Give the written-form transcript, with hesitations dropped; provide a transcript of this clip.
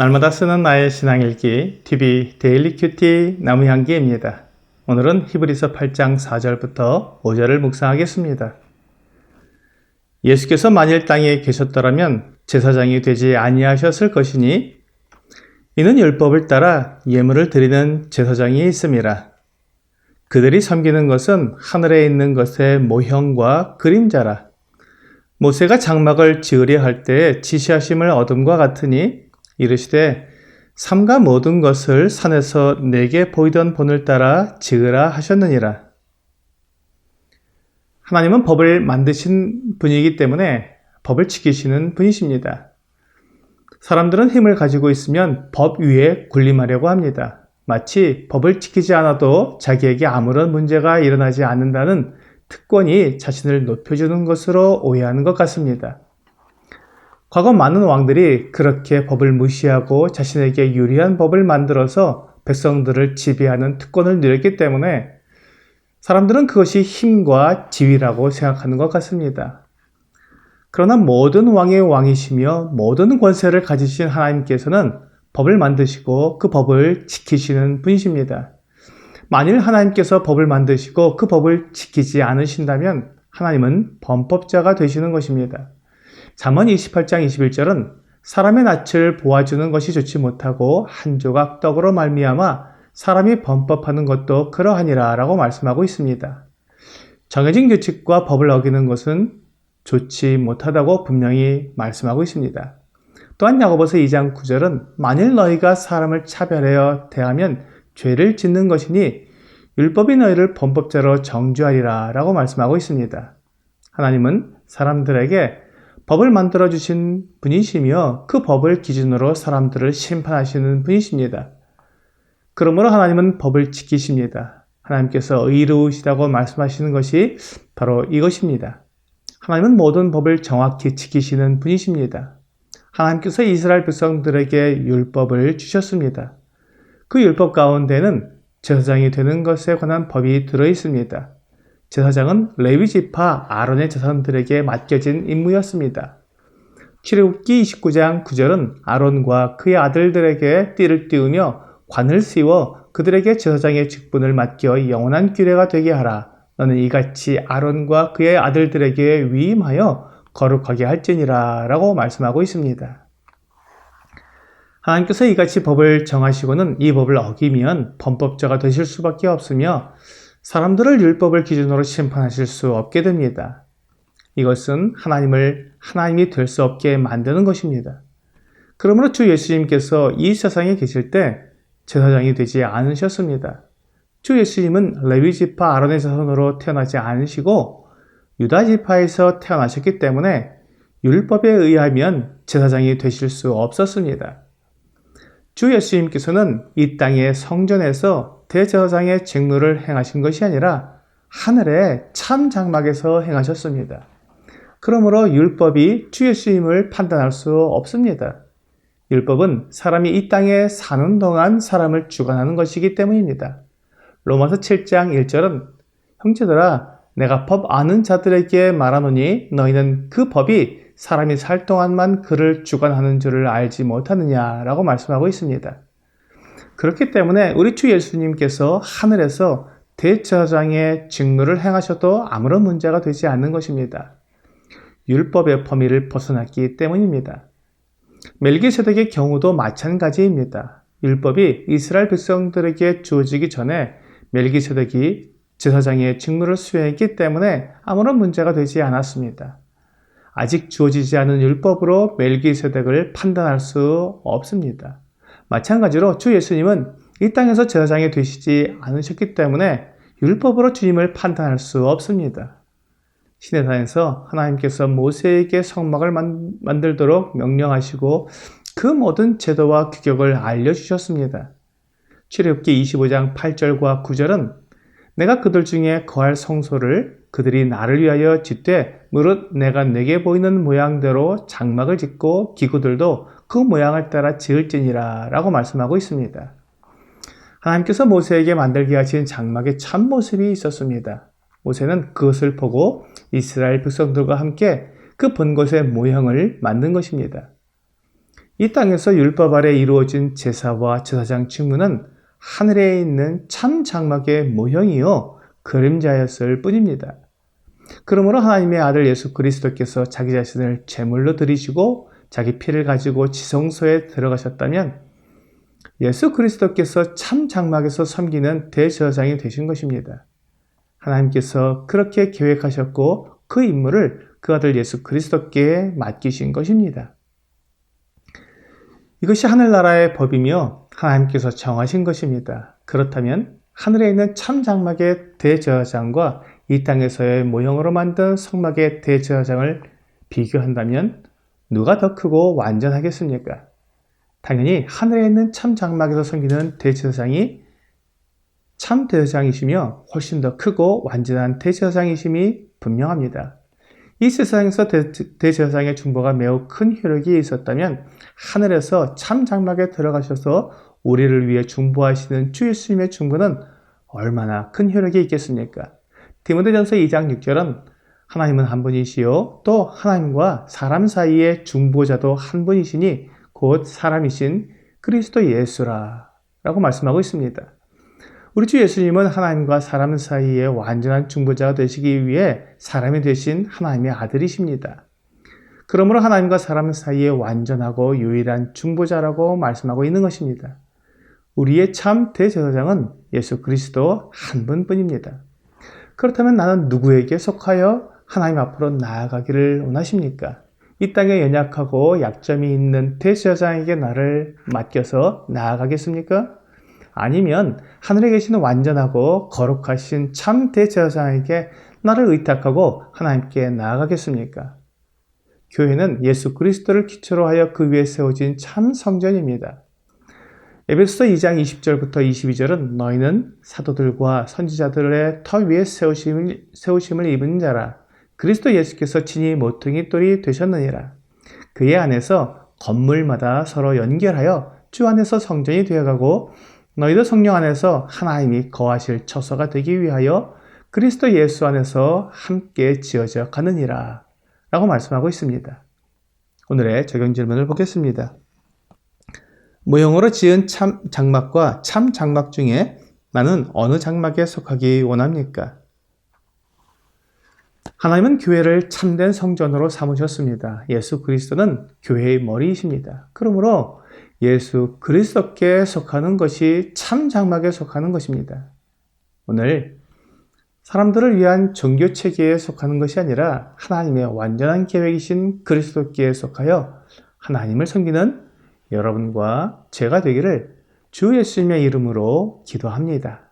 날마다 쓰는 나의 신앙일기 TV 데일리 큐티 나무향기입니다. 오늘은 히브리서 8장 4절부터 5절을 묵상하겠습니다. 예수께서 만일 땅에 계셨더라면 제사장이 되지 아니하셨을 것이니 이는 율법을 따라 예물을 드리는 제사장이 있음이라. 그들이 섬기는 것은 하늘에 있는 것의 모형과 그림자라. 모세가 장막을 지으려 할 때에 지시하심을 얻음과 같으니 이르시되 삼가 모든 것을 산에서 내게 보이던 본을 따라 지으라 하셨느니라. 하나님은 법을 만드신 분이기 때문에 법을 지키시는 분이십니다. 사람들은 힘을 가지고 있으면 법 위에 군림하려고 합니다. 마치 법을 지키지 않아도 자기에게 아무런 문제가 일어나지 않는다는 특권이 자신을 높여주는 것으로 오해하는 것 같습니다. 과거 많은 왕들이 그렇게 법을 무시하고 자신에게 유리한 법을 만들어서 백성들을 지배하는 특권을 누렸기 때문에 사람들은 그것이 힘과 지위라고 생각하는 것 같습니다. 그러나 모든 왕의 왕이시며 모든 권세를 가지신 하나님께서는 법을 만드시고 그 법을 지키시는 분이십니다. 만일 하나님께서 법을 만드시고 그 법을 지키지 않으신다면 하나님은 범법자가 되시는 것입니다. 잠언 28장 21절은 사람의 낯을 보아주는 것이 좋지 못하고 한 조각 떡으로 말미암아 사람이 범법하는 것도 그러하니라 라고 말씀하고 있습니다. 정해진 규칙과 법을 어기는 것은 좋지 못하다고 분명히 말씀하고 있습니다. 또한 야고보서 2장 9절은 만일 너희가 사람을 차별하여 대하면 죄를 짓는 것이니 율법이 너희를 범법자로 정죄하리라 라고 말씀하고 있습니다. 하나님은 사람들에게 법을 만들어주신 분이시며 그 법을 기준으로 사람들을 심판하시는 분이십니다. 그러므로 하나님은 법을 지키십니다. 하나님께서 의로우시다고 말씀하시는 것이 바로 이것입니다. 하나님은 모든 법을 정확히 지키시는 분이십니다. 하나님께서 이스라엘 백성들에게 율법을 주셨습니다. 그 율법 가운데는 제사장이 되는 것에 관한 법이 들어있습니다. 제사장은 레위 지파 아론의 자손들에게 맡겨진 임무였습니다. 출애굽기 29장 9절은 아론과 그의 아들들에게 띠를 띄우며 관을 씌워 그들에게 제사장의 직분을 맡겨 영원한 규례가 되게 하라. 너는 이같이 아론과 그의 아들들에게 위임하여 거룩하게 할지니라 라고 말씀하고 있습니다. 하나님께서 이같이 법을 정하시고는 이 법을 어기면 범법자가 되실 수밖에 없으며 사람들을 율법을 기준으로 심판하실 수 없게 됩니다. 이것은 하나님이 될 수 없게 만드는 것입니다. 그러므로 주 예수님께서 이 세상에 계실 때 제사장이 되지 않으셨습니다. 주 예수님은 레위 지파 아론의 자손으로 태어나지 않으시고 유다 지파에서 태어나셨기 때문에 율법에 의하면 제사장이 되실 수 없었습니다. 주 예수님께서는 이 땅의 성전에서 대제사장의 직무를 행하신 것이 아니라 하늘의 참 장막에서 행하셨습니다. 그러므로 율법이 주 예수님을 판단할 수 없습니다. 율법은 사람이 이 땅에 사는 동안 사람을 주관하는 것이기 때문입니다. 로마서 7장 1절은 형제들아 내가 법 아는 자들에게 말하노니 너희는 그 법이 사람이 살 동안만 그를 주관하는 줄을 알지 못하느냐라고 말씀하고 있습니다. 그렇기 때문에 우리 주 예수님께서 하늘에서 대제사장의 직무를 행하셔도 아무런 문제가 되지 않는 것입니다. 율법의 범위를 벗어났기 때문입니다. 멜기세덱의 경우도 마찬가지입니다. 율법이 이스라엘 백성들에게 주어지기 전에 멜기세덱이 제사장의 직무를 수행했기 때문에 아무런 문제가 되지 않았습니다. 아직 주어지지 않은 율법으로 멜기세덱을 판단할 수 없습니다. 마찬가지로 주 예수님은 이 땅에서 제사장이 되시지 않으셨기 때문에 율법으로 주님을 판단할 수 없습니다. 시내산에서 하나님께서 모세에게 성막을 만들도록 명령하시고 그 모든 제도와 규격을 알려주셨습니다. 출애굽기 25장 8절과 9절은 내가 그들 중에 거할 성소를 그들이 나를 위하여 짓되 무릇 내가 내게 보이는 모양대로 장막을 짓고 기구들도 그 모양을 따라 지을지니라 라고 말씀하고 있습니다. 하나님께서 모세에게 만들게 하신 장막의 참모습이 있었습니다. 모세는 그것을 보고 이스라엘 백성들과 함께 그 본 것의 모형을 만든 것입니다. 이 땅에서 율법 아래 이루어진 제사와 제사장 직무는 하늘에 있는 참 장막의 모형이요 그림자였을 뿐입니다. 그러므로 하나님의 아들 예수 그리스도께서 자기 자신을 제물로 드리시고 자기 피를 가지고 지성소에 들어가셨다면 예수 그리스도께서 참 장막에서 섬기는 대제사장이 되신 것입니다. 하나님께서 그렇게 계획하셨고 그 임무를 그 아들 예수 그리스도께 맡기신 것입니다. 이것이 하늘나라의 법이며 하나님께서 정하신 것입니다. 그렇다면 하늘에 있는 참 장막의 대제사장과 이 땅에서의 모형으로 만든 성막의 대제사장을 비교한다면 누가 더 크고 완전하겠습니까? 당연히 하늘에 있는 참 장막에서 섬기는 대제사장이 참 대제사장이시며 훨씬 더 크고 완전한 대제사장이심이 분명합니다. 이 세상에서 대제사장의 중보가 매우 큰 효력이 있었다면 하늘에서 참 장막에 들어가셔서 우리를 위해 중보하시는 주 예수님의 중보는 얼마나 큰 효력이 있겠습니까? 디모데전서 2장 6절은 하나님은 한 분이시요 또 하나님과 사람 사이의 중보자도 한 분이시니 곧 사람이신 그리스도 예수라 라고 말씀하고 있습니다. 우리 주 예수님은 하나님과 사람 사이의 완전한 중보자가 되시기 위해 사람이 되신 하나님의 아들이십니다. 그러므로 하나님과 사람 사이의 완전하고 유일한 중보자라고 말씀하고 있는 것입니다. 우리의 참 대제사장은 예수 그리스도 한 분뿐입니다. 그렇다면 나는 누구에게 속하여 하나님 앞으로 나아가기를 원하십니까? 이 땅에 연약하고 약점이 있는 대제사장에게 나를 맡겨서 나아가겠습니까? 아니면 하늘에 계시는 완전하고 거룩하신 참 대제사장에게 나를 의탁하고 하나님께 나아가겠습니까? 교회는 예수 그리스도를 기초로 하여 그 위에 세워진 참 성전입니다. 에베소서 2장 20절부터 22절은 너희는 사도들과 선지자들의 터 위에 세우심을 입은 자라. 그리스도 예수께서 친히 모퉁이 돌이 되셨느니라. 그의 안에서 건물마다 서로 연결하여 주 안에서 성전이 되어가고 너희도 성령 안에서 하나님이 거하실 처소가 되기 위하여 그리스도 예수 안에서 함께 지어져 가느니라 라고 말씀하고 있습니다. 오늘의 적용 질문을 보겠습니다. 모형으로 지은 참 장막과 참 장막 중에 나는 어느 장막에 속하기 원합니까? 하나님은 교회를 참된 성전으로 삼으셨습니다. 예수 그리스도는 교회의 머리이십니다. 그러므로 예수 그리스도께 속하는 것이 참 장막에 속하는 것입니다. 오늘 사람들을 위한 종교 체계에 속하는 것이 아니라 하나님의 완전한 계획이신 그리스도께 속하여 하나님을 섬기는 여러분과 제가 되기를 주 예수님의 이름으로 기도합니다.